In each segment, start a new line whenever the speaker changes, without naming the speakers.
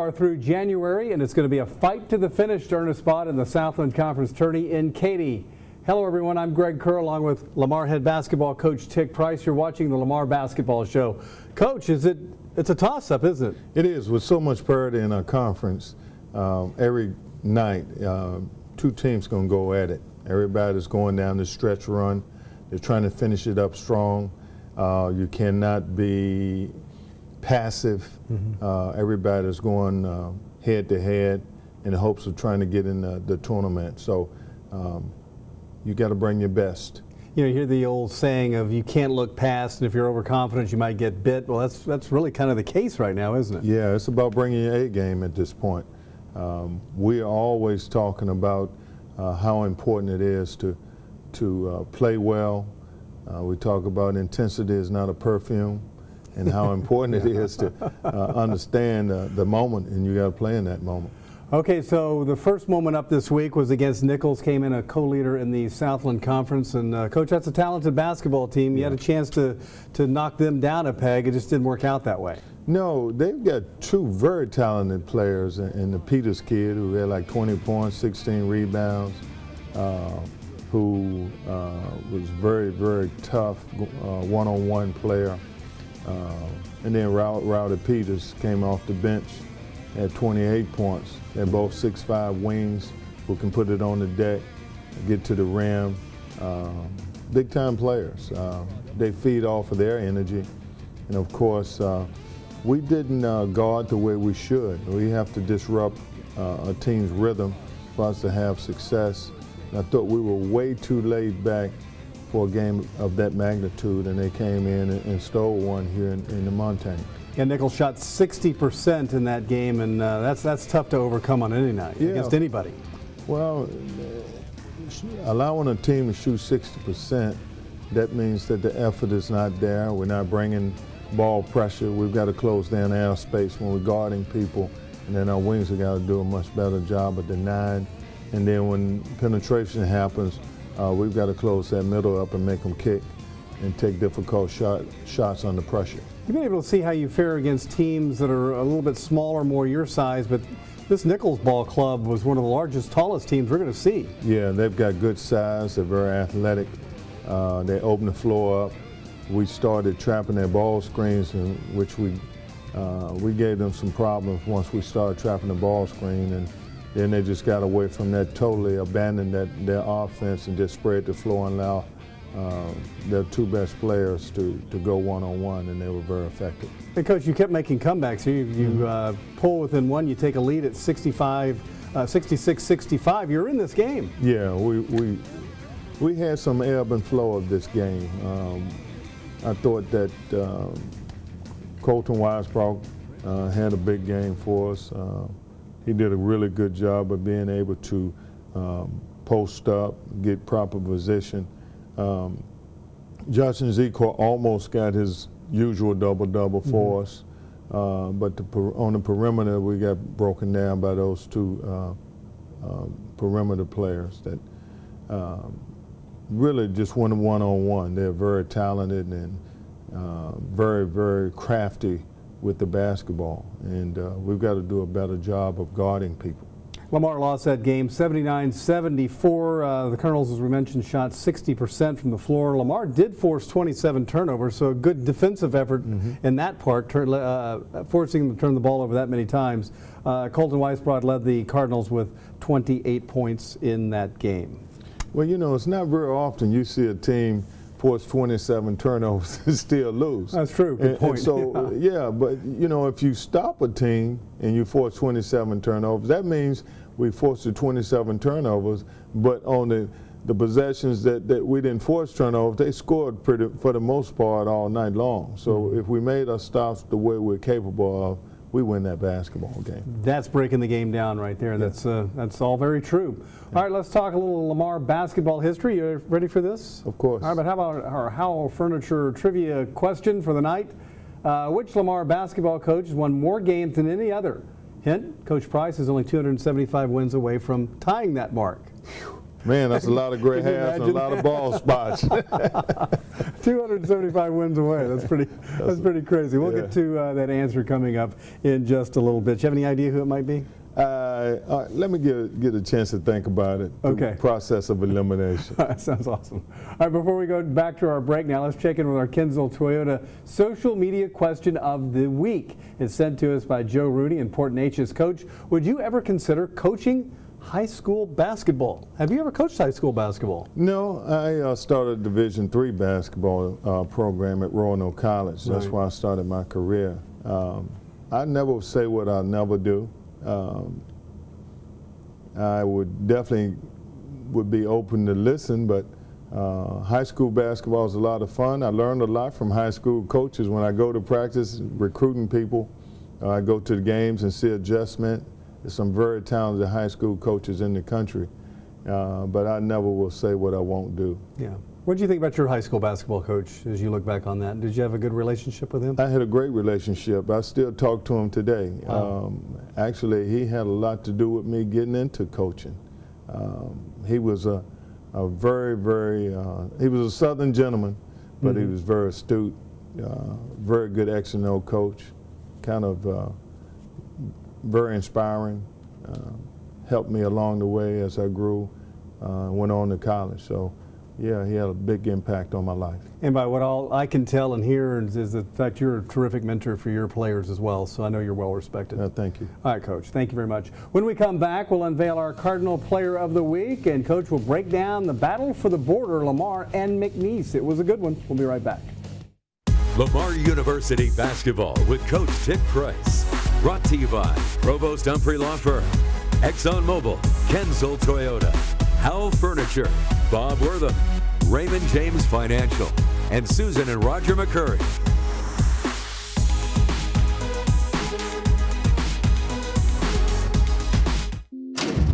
are through January, and it's going to be a fight to the finish to earn a spot in the Southland Conference Tourney in Katy. Hello, everyone. I'm Greg Kerr, along with Lamar head basketball coach Tick Price. You're watching the Lamar Basketball Show. Coach, it's a toss-up, isn't it?
It is. With so much parity in our conference, every night, two teams going to go at it. Everybody's going down the stretch run. They're trying to finish it up strong. You cannot be passive. Everybody's going head to head in the hopes of trying to get in the tournament. So you got to bring your best.
You know, you hear the old saying of you can't look past, and if you're overconfident, you might get bit. Well, that's really kind of the case right now, isn't it?
Yeah, it's about bringing your A game at this point. We are always talking about how important it is to play well. We talk about intensity is not a perfume, and how important it is to understand the moment, and you got to play in that moment.
Okay, so the first moment up this week was against Nichols, came in a co-leader in the Southland Conference, and Coach, that's a talented basketball team. You had a chance to knock them down a peg. It just didn't work out that way.
No, they've got two very talented players, and the Peters kid who had like 20 points, 16 rebounds, who was very, very tough one-on-one player. And then Rowdy Peters came off the bench at 28 points. They're both 6'5" wings who can put it on the deck, get to the rim. Big-time players. They feed off of their energy. And of course, we didn't guard the way we should. We have to disrupt a team's rhythm for us to have success. And I thought we were way too laid back for a game of that magnitude, and they came in and stole one here in the Montaigne.
Yeah, Nichols shot 60% in that game, and that's tough to overcome on any night against anybody.
Well, allowing a team to shoot 60%, that means that the effort is not there. We're not bringing ball pressure. We've got to close down airspace when we're guarding people, and then our wings have got to do a much better job of denying. And then when penetration happens, we've got to close that middle up and make them kick and take difficult shots under pressure.
You've been able to see how you fare against teams that are a little bit smaller, more your size, but this Nichols ball club was one of the largest, tallest teams we're going to see.
Yeah, they've got good size. They're very athletic. They open the floor up. We started trapping their ball screens, in which we gave them some problems once we started trapping the ball screen, and then they just got away from that, totally abandoned their offense and just spread the floor and allow their two best players to go one-on-one, and they were very effective.
Because you kept making comebacks. You pull within one, you take a lead at 66-65. You're in this game.
Yeah, we had some ebb and flow of this game. I thought that Colton Weisbrot had a big game for us. He did a really good job of being able to post up, get proper position. Josh Nziko almost got his usual double-double for us, but on the perimeter we got broken down by those two perimeter players that really just went one-on-one. They're very talented and very, very crafty with the basketball, and we've got to do a better job of guarding people.
Lamar lost that game 79-74. The Cardinals, as we mentioned, shot 60% from the floor. Lamar did force 27 turnovers, so a good defensive effort in that part, forcing them to turn the ball over that many times. Colton Weisbrot led the Cardinals with 28 points in that game.
Well, you know, it's not very often you see a team force 27 turnovers and still lose.
That's true. Good point.
And so, yeah, but you know, if you stop a team and you force 27 turnovers, that means we forced the 27 turnovers, but on the possessions that we didn't force turnovers, they scored for the most part all night long. So if we made our stops the way we're capable of, we win that basketball game.
That's breaking the game down right there. Yeah. That's all very true. Yeah. All right, let's talk a little Lamar basketball history. You ready for this?
Of course.
All right, but how about our Howell Furniture trivia question for the night? Which Lamar basketball coach has won more games than any other? Hint, Coach Price is only 275 wins away from tying that mark.
Man, that's a lot of gray
Can you
hairs and a
imagine?
lot of bald spots.
275 wins away. That's pretty crazy. We'll get to that answer coming up in just a little bit. Do you have any idea who it might be?
Let me get a chance to think about it.
Okay.
The process of elimination.
That sounds awesome. All right, before we go back to our break now, let's check in with our Kinsel Toyota social media question of the week. It's sent to us by Joe Rooney in Port Neches. Coach, would you ever consider coaching high school basketball? Have you ever coached high school basketball?
No, I started a Division III basketball program at Roanoke College. That's
Right.
where I started my career. I never say what I'll never do. I would definitely be open to listen, but high school basketball is a lot of fun. I learned a lot from high school coaches when I go to practice recruiting people. I go to the games and see adjustment. There's some very talented high school coaches in the country, but I never will say what I won't do.
Yeah. What did you think about your high school basketball coach as you look back on that? Did you have a good relationship with him?
I had a great relationship. I still talk to him today.
Wow.
Actually, he had a lot to do with me getting into coaching. He was a very, he was a Southern gentleman, but he was very astute, very good X and O coach, kind of very inspiring, helped me along the way as I grew, went on to college. So, yeah, he had a big impact on my life.
And by what all I can tell and hear is the fact you're a terrific mentor for your players as well, so I know you're well respected.
Thank you.
All right, Coach, thank you very much. When we come back, we'll unveil our Cardinal Player of the Week, and Coach will break down the battle for the border, Lamar and McNeese. It was a good one. We'll be right back.
Lamar University Basketball with Coach Tick Price. Brought to you by Provost Humphrey Law Firm, ExxonMobil, Kinsel Toyota, Howell Furniture, Bob Wortham, Raymond James Financial, and Susan and Roger McCurry.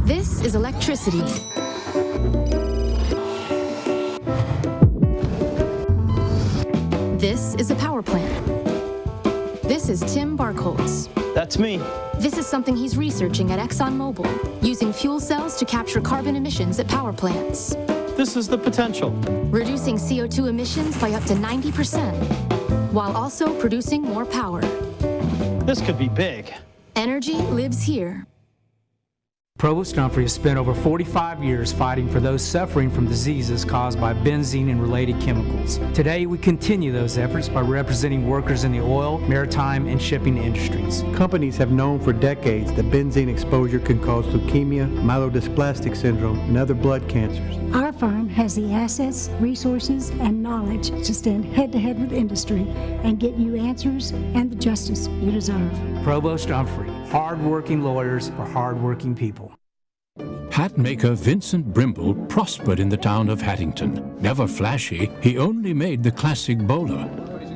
This is electricity. This is a power plant. This is Tim Barkholtz.
That's me.
This is something he's researching at ExxonMobil, using fuel cells to capture carbon emissions at power plants.
This is the potential.
Reducing CO2 emissions by up to 90%, while also producing more power.
This could be big.
Energy lives here.
Provost Humphrey has spent over 45 years fighting for those suffering from diseases caused by benzene and related chemicals. Today, we continue those efforts by representing workers in the oil, maritime, and shipping industries.
Companies have known for decades that benzene exposure can cause leukemia, myelodysplastic syndrome, and other blood cancers.
Our firm has the assets, resources, and knowledge to stand head-to-head with industry and get you answers and the justice you deserve.
Provost Humphrey, hard-working lawyers for hard-working people.
Hat maker Vincent Brimble prospered in the town of Hattington. Never flashy, he only made the classic bowler.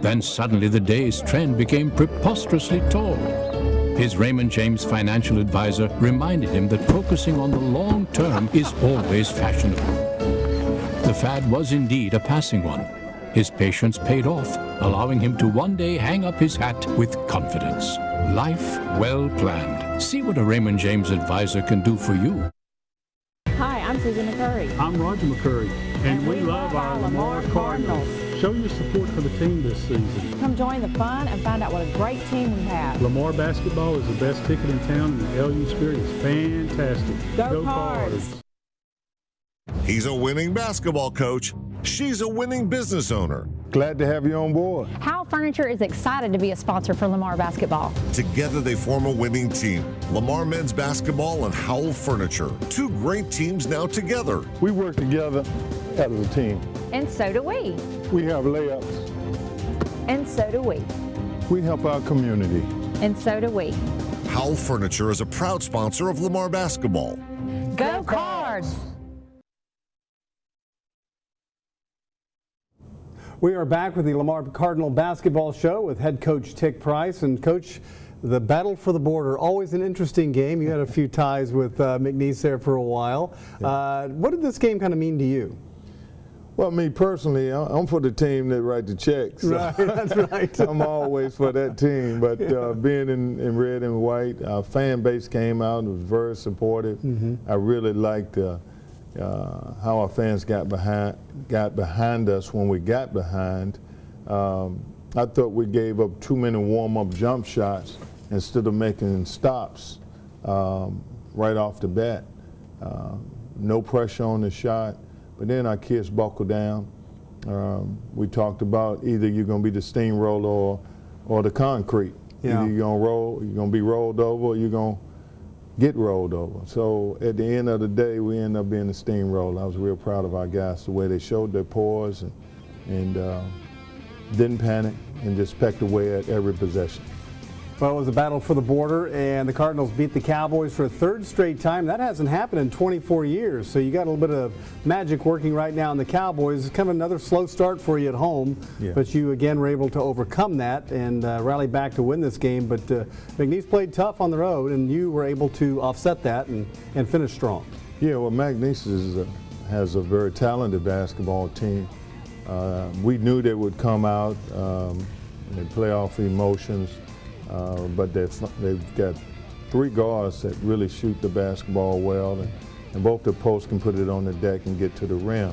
Then suddenly the day's trend became preposterously tall. His Raymond James financial advisor reminded him that focusing on the long term is always fashionable. The fad was indeed a passing one. His patience paid off, allowing him to one day hang up his hat with confidence. Life well planned. See what a Raymond James advisor can do for you.
Hi, I'm Susan McCurry.
I'm Roger McCurry, and we love our Lamar Cardinals. Show your support for the team this season.
Come join the fun and find out what a great team we have.
Lamar basketball is the best ticket in town, and the LU spirit is fantastic.
Go Cards!
He's a winning basketball coach. She's a winning business owner.
Glad to have you on board.
Howell Furniture is excited to be a sponsor for Lamar basketball.
Together they form a winning team. Lamar men's basketball and Howell Furniture. Two great teams now together.
We work together as a team.
And so do we.
We have layups.
And so do we.
We help our community.
And so do we.
Howell Furniture is a proud sponsor of Lamar basketball.
Go Cards!
We are back with the Lamar Cardinal Basketball Show with head coach Tick Price. And Coach, the battle for the border, always an interesting game. You had a few ties with McNeese there for a while. What did this game kind of mean to you?
Well, me personally, I'm for the team that write the checks.
Right, that's right.
I'm always for that team. But being in red and white, our fan base came out and was very supportive. I really liked how our fans got behind us when we got behind. I thought we gave up too many warm-up jump shots instead of making stops right off the bat. No pressure on the shot, but then our kids buckled down. We talked about either you're going to be the steamroller or the concrete.
Yeah.
Either you're going to be rolled over or you're going to get rolled over. So at the end of the day, we end up being the steamroller. I was real proud of our guys, the way they showed their poise and didn't panic and just pecked away at every possession.
Well, it was a battle for the border, and the Cardinals beat the Cowboys for a third straight time. That hasn't happened in 24 years, so you got a little bit of magic working right now in the Cowboys. It's kind of another slow start for you at home, but you again were able to overcome that and rally back to win this game. But McNeese played tough on the road, and you were able to offset that and finish strong.
Yeah, well, McNeese has a very talented basketball team. We knew they would come out and play off emotions. But they've got 3 guards that really shoot the basketball well, and both the posts can put it on the deck and get to the rim.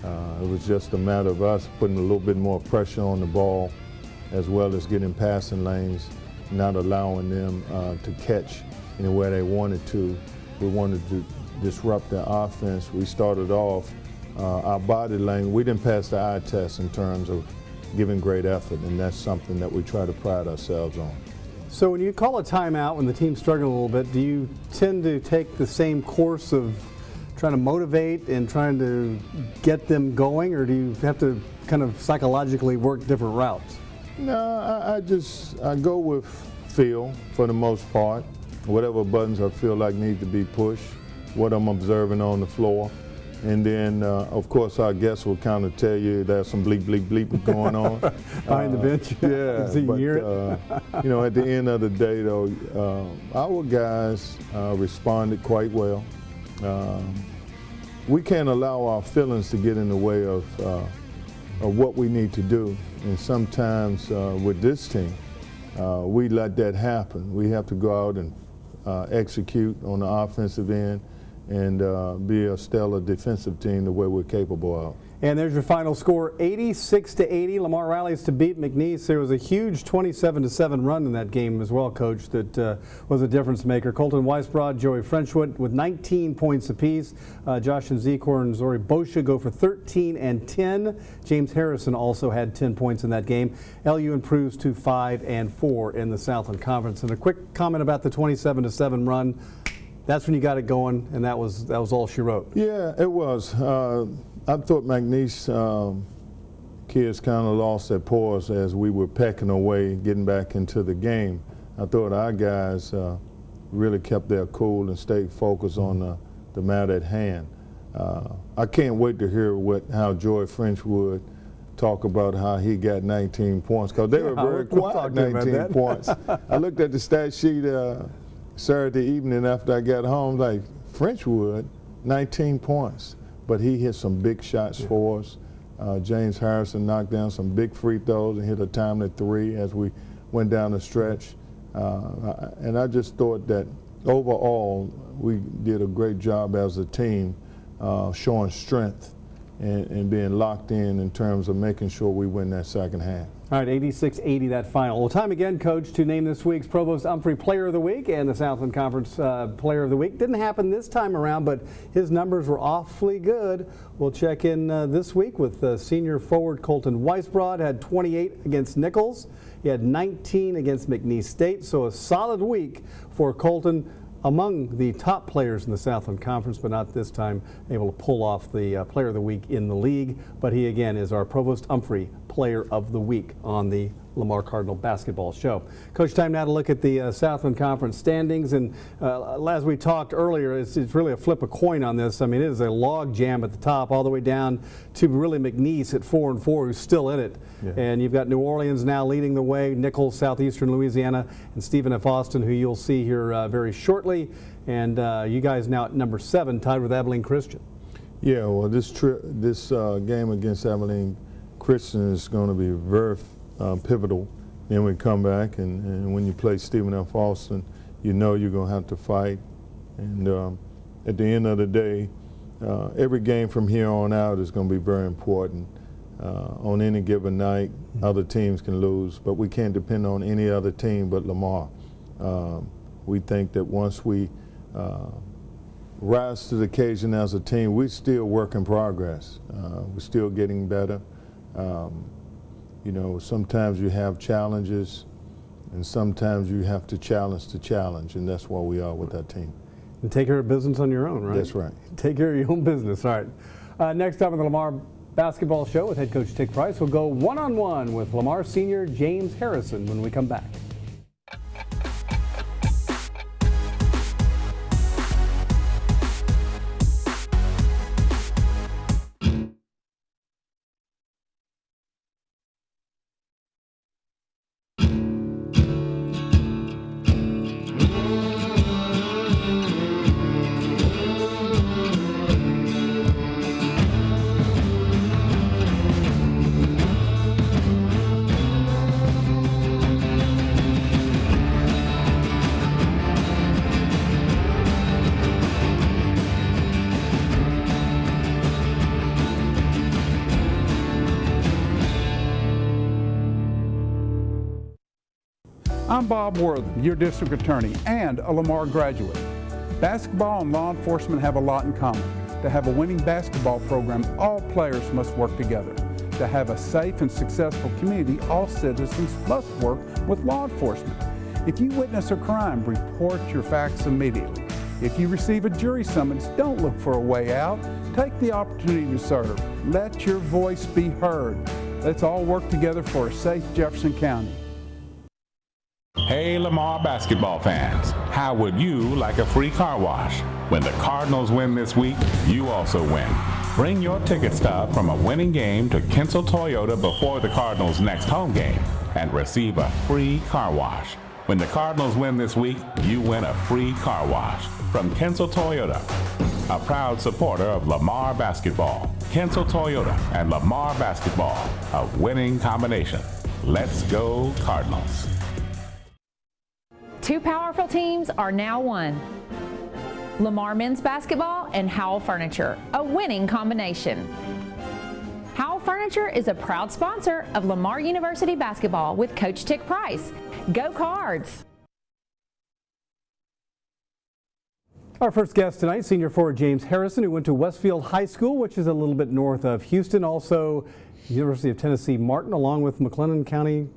It was just a matter of us putting a little bit more pressure on the ball, as well as getting passing lanes, not allowing them to catch anywhere they wanted to. We wanted to disrupt the offense. We started off our body language. We didn't pass the eye test in terms of giving great effort, and that's something that we try to pride ourselves on.
So when you call a timeout when the team's struggling a little bit, do you tend to take the same course of trying to motivate and trying to get them going, or do you have to kind of psychologically work different routes?
No, I go with feel for the most part. Whatever buttons I feel like need to be pushed, what I'm observing on the floor. And then, of course, our guests will kind of tell you there's some bleep, bleep, bleep going on.
Behind the bench?
Yeah.
So you
but,
hear it?
you know, at the end of the day, though, our guys responded quite well. We can't allow our feelings to get in the way of what we need to do. And sometimes with this team, we let that happen. We have to go out and execute on the offensive end and be a stellar defensive team the way we're capable of.
And there's your final score, 86-80. Lamar rallies to beat McNeese. There was a huge 27-7 run in that game as well, Coach, that was a difference maker. Colton Weisbrod, Joey Frenchwood with 19 points apiece. Josh and Zekor and Zori Boscia go for 13 and 10. James Harrison also had 10 points in that game. LU improves to 5 and 4 in the Southland Conference. And a quick comment about the 27-7 run. That's when you got it going, and that was all she wrote.
Yeah, it was. I thought McNeese kids kind of lost their poise as we were pecking away, getting back into the game. I thought our guys really kept their cool and stayed focused on the matter at hand. I can't wait to hear how Joy Frenchwood talk about how he got 19 points, because they were very quiet 19 points. I looked at the stat sheet Saturday evening after I got home, like, Frenchwood, 19 points. But he hit some big shots for us. James Harrison knocked down some big free throws and hit a timely 3 as we went down the stretch. And I just thought that overall we did a great job as a team showing strength and being locked in terms of making sure we win that second half.
All right, 86-80 that final. Well, time again, Coach, to name this week's Provost Humphrey Player of the Week and the Southland Conference Player of the Week. Didn't happen this time around, but his numbers were awfully good. We'll check in this week with senior forward Colton Weisbrod. Had 28 against Nichols. He had 19 against McNeese State, so a solid week for Colton. Among the top players in the Southland Conference, but not this time able to pull off the Player of the Week in the league. But he again is our Provost Humphrey Player of the Week on the Lamar Cardinal Basketball Show. Coach, time now to look at the Southland Conference standings. And as we talked earlier, it's really a flip a coin on this. I mean, it is a log jam at the top, all the way down to really McNeese at 4-4, who's still in it. Yeah. And you've got New Orleans now leading the way, Nichols, Southeastern Louisiana, and Stephen F. Austin, who you'll see here very shortly. And you guys now at number 7, tied with Abilene Christian.
Yeah, well, this game against Abilene Christian is going to be very pivotal. Then we come back, and when you play Stephen F. Austin, you know you're going to have to fight. And at the end of the day, every game from here on out is going to be very important. On any given night, other teams can lose, but we can't depend on any other team but Lamar. We think that once we rise to the occasion as a team, we're still work in progress. We're still getting better. You know, sometimes you have challenges, and sometimes you have to challenge the challenge, and that's where we are with that team.
And take care of business on your own, right?
That's right.
Take care of your own business. All right. Next up on the Lamar Basketball Show with head coach Tick Price, we'll go one-on-one with Lamar senior James Harrison when we come back.
I'm Bob Wortham, your district attorney and a Lamar graduate. Basketball and law enforcement have a lot in common. To have a winning basketball program, all players must work together. To have a safe and successful community, all citizens must work with law enforcement. If you witness a crime, report your facts immediately. If you receive a jury summons, don't look for a way out. Take the opportunity to serve. Let your voice be heard. Let's all work together for a safe Jefferson County.
Hey Lamar basketball fans, how would you like a free car wash? When the Cardinals win this week, you also win. Bring your ticket stub from a winning game to Kensal Toyota before the Cardinals' next home game and receive a free car wash. When the Cardinals win this week, you win a free car wash from Kensal Toyota, a proud supporter of Lamar basketball. Kensal Toyota and Lamar basketball, a winning combination. Let's go Cardinals.
Two powerful teams are now one. Lamar men's basketball and Howell Furniture, a winning combination. Howell Furniture is a proud sponsor of Lamar University basketball with Coach Tick Price. Go Cards!
Our first guest tonight, senior forward James Harrison, who went to Westfield High School, which is a little bit north of Houston, also University of Tennessee Martin, along with McLennan County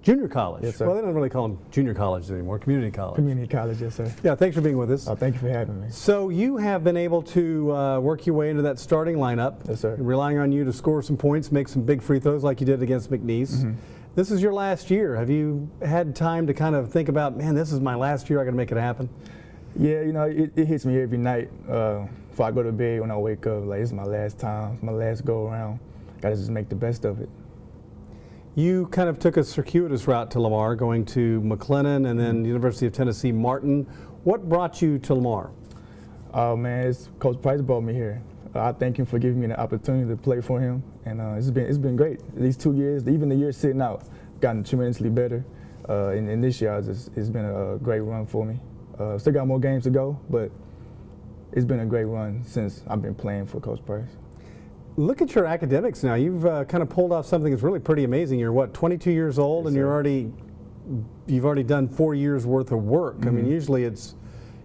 Junior College.
Yes, sir.
Well, they don't really call them junior colleges anymore, community college.
Community college, yes, sir.
Yeah, thanks for being with us.
Oh, thank you for having me.
So you have been able to work your way into that starting lineup.
Yes, sir.
Relying on you to score some points, make some big free throws like you did against McNeese.
Mm-hmm.
This is your last year. Have you had time to kind of think about, man, this is my last year, I got to make it happen?
Yeah, you know, it hits me every night before I go to bed, when I wake up, like, this is my last time, my last go around. Got to just make the best of it.
You kind of took a circuitous route to Lamar, going to McLennan and then University of Tennessee Martin. What brought you to Lamar?
Oh man, it's Coach Price brought me here. I thank him for giving me the opportunity to play for him, and it's been great. These 2 years, even the year sitting out, gotten tremendously better. And this year, it's been a great run for me. Still got more games to go, but it's been a great run since I've been playing for Coach Price.
Look at your academics now. You've kind of pulled off something that's really pretty amazing. You're what, 22 years old,
yes,
and you've already done 4 years worth of work.
Mm-hmm.
I mean, usually it's,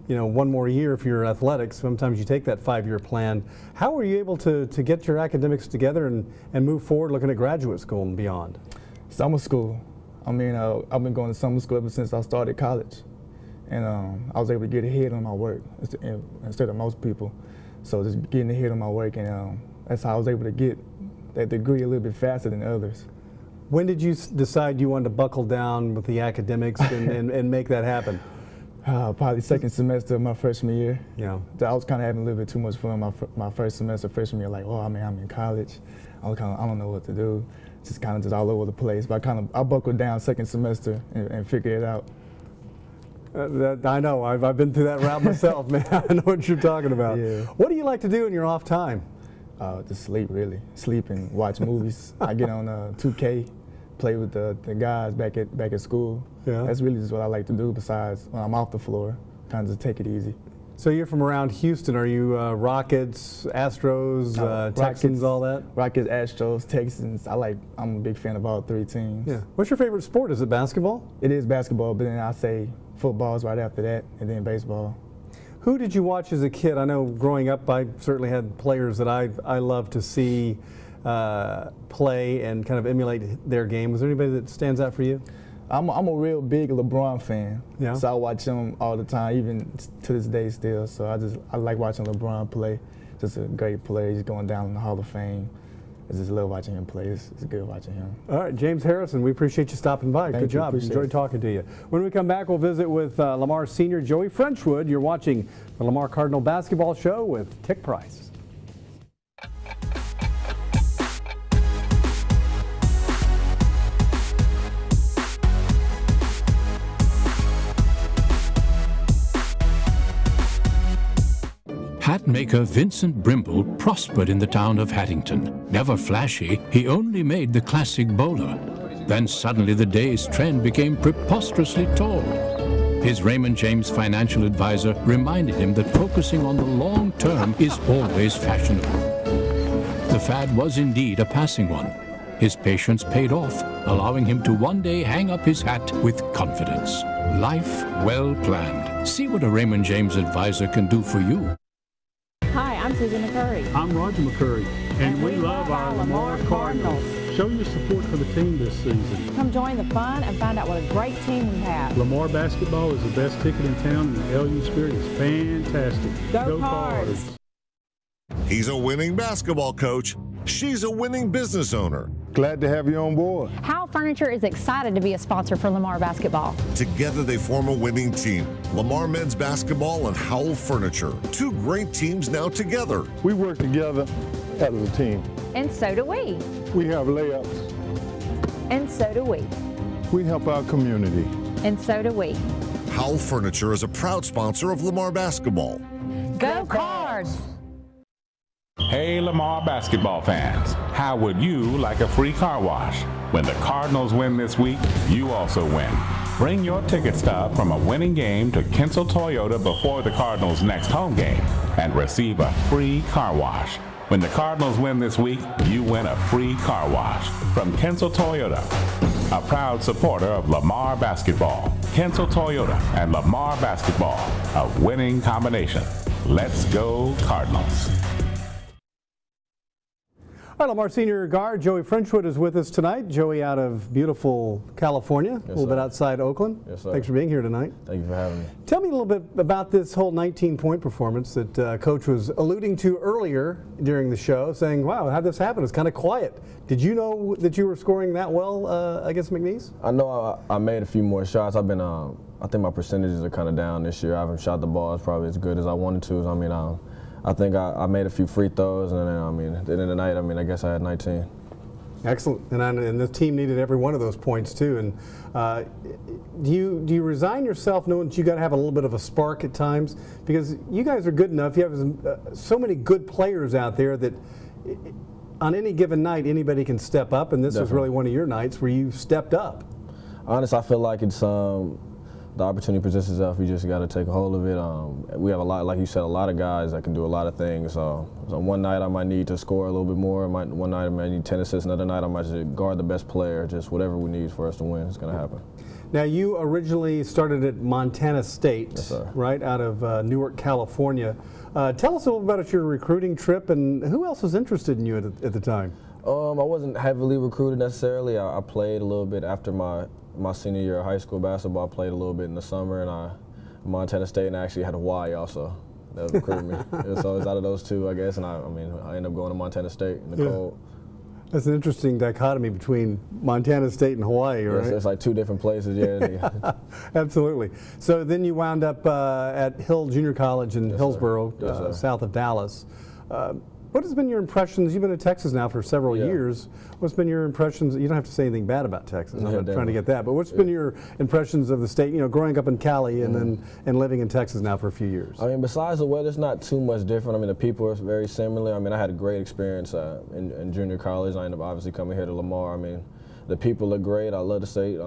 you know, one more year if you're athletics. Sometimes you take that 5-year plan. How were you able to get your academics together and move forward, looking at graduate school and beyond?
Summer school. I mean, I've been going to summer school ever since I started college, and I was able to get ahead on my work instead of most people. So just getting ahead on my work, and that's how I was able to get that degree a little bit faster than others.
When did you decide you wanted to buckle down with the academics and make that happen?
Probably second semester of my freshman year.
Yeah.
I was kind of having a little bit too much fun my first semester, freshman year. Like, oh, I mean, I'm in college. I don't know what to do. Just kind of just all over the place. But I buckled down second semester and figured it out.
I know. I've been through that route myself, man. I know what you're talking about.
Yeah.
What do you like to do in your off time?
Just sleep, really. Sleep and watch movies. I get on 2K, play with the guys back at school.
Yeah.
That's really just what I like to do besides when I'm off the floor, kind of just take it easy.
So you're from around Houston. Are you Rockets, Astros, Texans,
Rockets,
all that?
Rockets, Astros, Texans. I'm a big fan of all three teams.
Yeah. What's your favorite sport? Is it basketball?
It is basketball, but then I say football's right after that, and then baseball.
Who did you watch as a kid? I know growing up, I certainly had players that I loved to see play and kind of emulate their game. Was there anybody that stands out for you?
I'm a real big LeBron fan.
Yeah.
So I watch him all the time, even to this day still. So I like watching LeBron play. Just a great player. He's going down in the Hall of Fame. I just love watching him play. It's good watching him.
All right, James Harrison, we appreciate you stopping by. Good job. Enjoyed talking to you. When we come back, we'll visit with Lamar senior Joey Frenchwood. You're watching the Lamar Cardinal Basketball Show with Tick Price.
Hat maker Vincent Brimble prospered in the town of Hattington. Never flashy, he only made the classic bowler. Then suddenly the day's trend became preposterously tall. His Raymond James financial advisor reminded him that focusing on the long term is always fashionable. The fad was indeed a passing one. His patience paid off, allowing him to one day hang up his hat with confidence. Life well planned. See what a Raymond James advisor can do for you.
Hi, I'm Susan McCurry.
I'm Roger McCurry, and we love our Lamar Cardinals. Show your support for the team this season.
Come join the fun and find out what a great team we have.
Lamar basketball is the best ticket in town, and the LU spirit is fantastic.
Go Cards!
He's a winning basketball coach. She's a winning business owner.
Glad to have you on board.
Howell Furniture is excited to be a sponsor for Lamar basketball.
Together they form a winning team. Lamar Men's Basketball and Howell Furniture. Two great teams now together.
We work together as a team.
And so do we.
We have layups.
And so do we.
We help our community.
And so do we.
Howell Furniture is a proud sponsor of Lamar basketball.
Go Cards!
Hey Lamar basketball fans, how would you like a free car wash? When the Cardinals win this week, you also win. Bring your ticket stub from a winning game to Kinsel Toyota before the Cardinals' next home game and receive a free car wash. When the Cardinals win this week, you win a free car wash from Kinsel Toyota, a proud supporter of Lamar basketball. Kinsel Toyota and Lamar basketball, a winning combination. Let's go Cardinals.
All right, Lamar senior guard Joey Frenchwood is with us tonight. Joey out of beautiful California, a little bit outside Oakland.
Yes, sir.
Thanks for being here tonight.
Thank you for having me.
Tell me a little bit about this whole 19-point performance that Coach was alluding to earlier during the show, saying, wow, how'd this happen? It's kind of quiet. Did you know that you were scoring that well against McNeese?
I know I made a few more shots. I've been, I think my percentages are kind of down this year. I haven't shot the ball as probably as good as I wanted to. I think I made a few free throws, and then, at the end of the night, I guess I had 19.
Excellent, and the team needed every one of those points too. And do you resign yourself knowing that you got to have a little bit of a spark at times, because you guys are good enough. You have so many good players out there that on any given night anybody can step up, and this was really one of your nights where you stepped up.
Honestly, I feel like it's the opportunity presents itself. You just got to take a hold of it. We have a lot, like you said, a lot of guys that can do a lot of things. So one night I might need to score a little bit more. One night I might need 10 assists. Another night I might just guard the best player. Just whatever we need for us to win is going to happen.
Now, you originally started at Montana State,
yes, sir,
right out of Newark, California. Tell us a little about your recruiting trip, and who else was interested in you at the time?
I wasn't heavily recruited necessarily. I played a little bit after my senior year of high school basketball. I played a little bit in the summer, and Montana State, and I actually had Hawaii also that recruited me. So it was out of those two, I guess, and I ended up going to Montana State in the cold.
That's an interesting dichotomy between Montana State and Hawaii, right?
Yes, it's like two different places, yeah.
Absolutely. So then you wound up at Hill Junior College in Hillsboro, south of Dallas. What has been your impressions? You've been in Texas now for several years. What's been your impressions? You don't have to say anything bad about Texas. I'm not trying to get that. But what's been your impressions of the state, growing up in Cali and then living in Texas now for a few years?
Besides the weather, it's not too much different. The people are very similar. I had a great experience in junior college. I ended up obviously coming here to Lamar. The people are great. I love the state.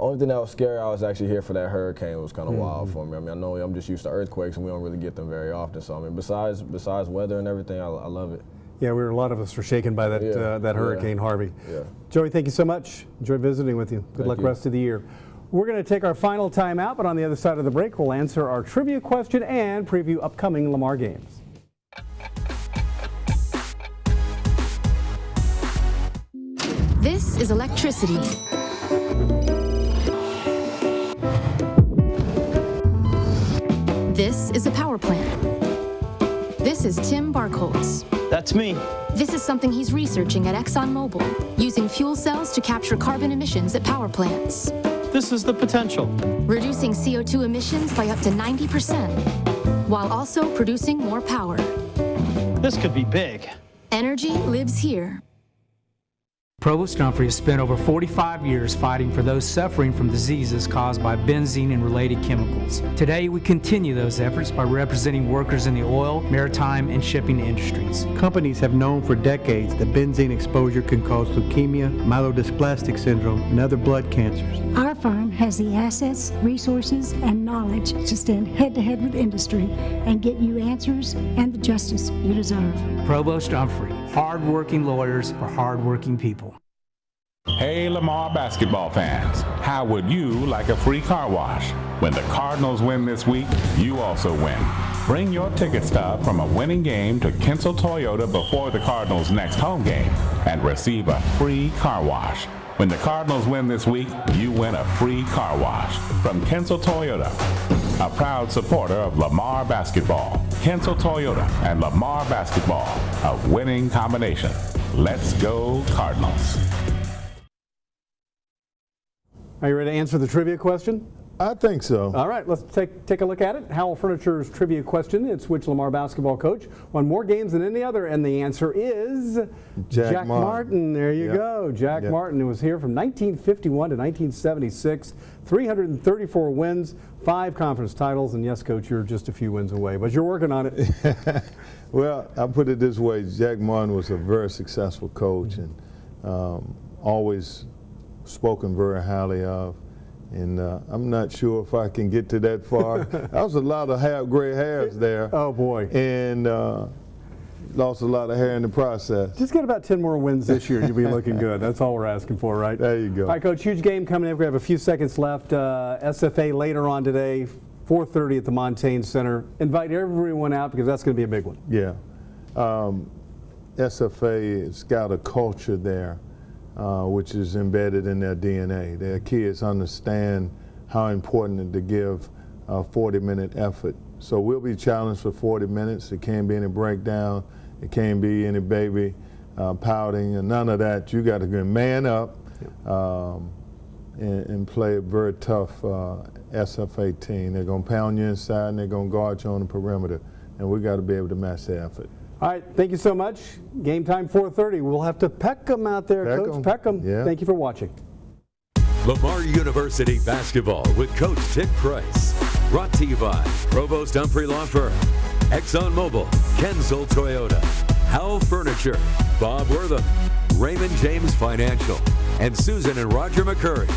Only thing that was scary, I was actually here for that hurricane. It was kind of wild for me. I mean, I know I'm just used to earthquakes, and we don't really get them very often. So I mean, besides weather and everything, I love it.
Yeah, a lot of us were shaken by that that Hurricane Harvey.
Yeah.
Joey, thank you so much. Enjoyed visiting with you. Good luck rest of the year. We're going to take our final time out, but on the other side of the break, we'll answer our trivia question and preview upcoming Lamar games.
This is electricity. This is a power plant. This is Tim Barkholtz.
That's me.
This is something he's researching at ExxonMobil, using fuel cells to capture carbon emissions at power plants.
This is the potential.
Reducing CO2 emissions by up to 90%, while also producing more power.
This could be big.
Energy lives here.
Provost Humphrey has spent over 45 years fighting for those suffering from diseases caused by benzene and related chemicals. Today, we continue those efforts by representing workers in the oil, maritime, and shipping industries.
Companies have known for decades that benzene exposure can cause leukemia, myelodysplastic syndrome, and other blood cancers.
Our firm has the assets, resources, and knowledge to stand head-to-head with industry and get you answers and the justice you deserve.
Provost Humphrey, hard-working lawyers for hard-working people.
Hey Lamar basketball fans, how would you like a free car wash? When the Cardinals win this week, you also win. Bring your ticket stub from a winning game to Kinsel Toyota before the Cardinals' next home game and receive a free car wash. When the Cardinals win this week, you win a free car wash from Kinsel Toyota, a proud supporter of Lamar basketball. Kinsel Toyota and Lamar basketball, a winning combination. Let's go Cardinals.
Are you ready to answer the trivia question?
I think so.
All right, let's take a look at it. Howell Furniture's trivia question. It's which Lamar basketball coach won more games than any other? And the answer is Jack Martin. There you go. Jack Martin, who was here from 1951 to 1976, 334 wins, 5 conference titles. And yes, Coach, you're just a few wins away, but you're working on it.
Well, I'll put it this way. Jack Martin was a very successful coach and always spoken very highly of, and I'm not sure if I can get to that far. That was a lot of gray hairs there.
Oh boy.
And lost a lot of hair in the process.
Just get about 10 more wins this year, you'll be looking good. That's all we're asking for, right?
There you go.
All right, Coach, huge game coming up. We have a few seconds left. SFA later on today, 4:30 at the Montaigne Center. Invite everyone out because that's going to be a big one.
Yeah. SFA has got a culture there, which is embedded in their DNA. Their kids understand how important it is to give a 40-minute effort. So we'll be challenged for 40 minutes. It can't be any breakdown. It can't be any baby pouting and none of that. You got to man up and play a very tough SFA team. They're going to pound you inside and they're going to guard you on the perimeter. And we got to be able to match their effort.
All right, thank you so much. Game time 4:30. We'll have to Peckham out there, Coach. Peckham. Yeah. Thank you for watching.
Lamar University basketball with Coach Sid Price. Brought to you by Provost Humphrey Law Firm, ExxonMobil, Kenzel Toyota, Howell Furniture, Bob Wortham, Raymond James Financial, and Susan and Roger McCurry.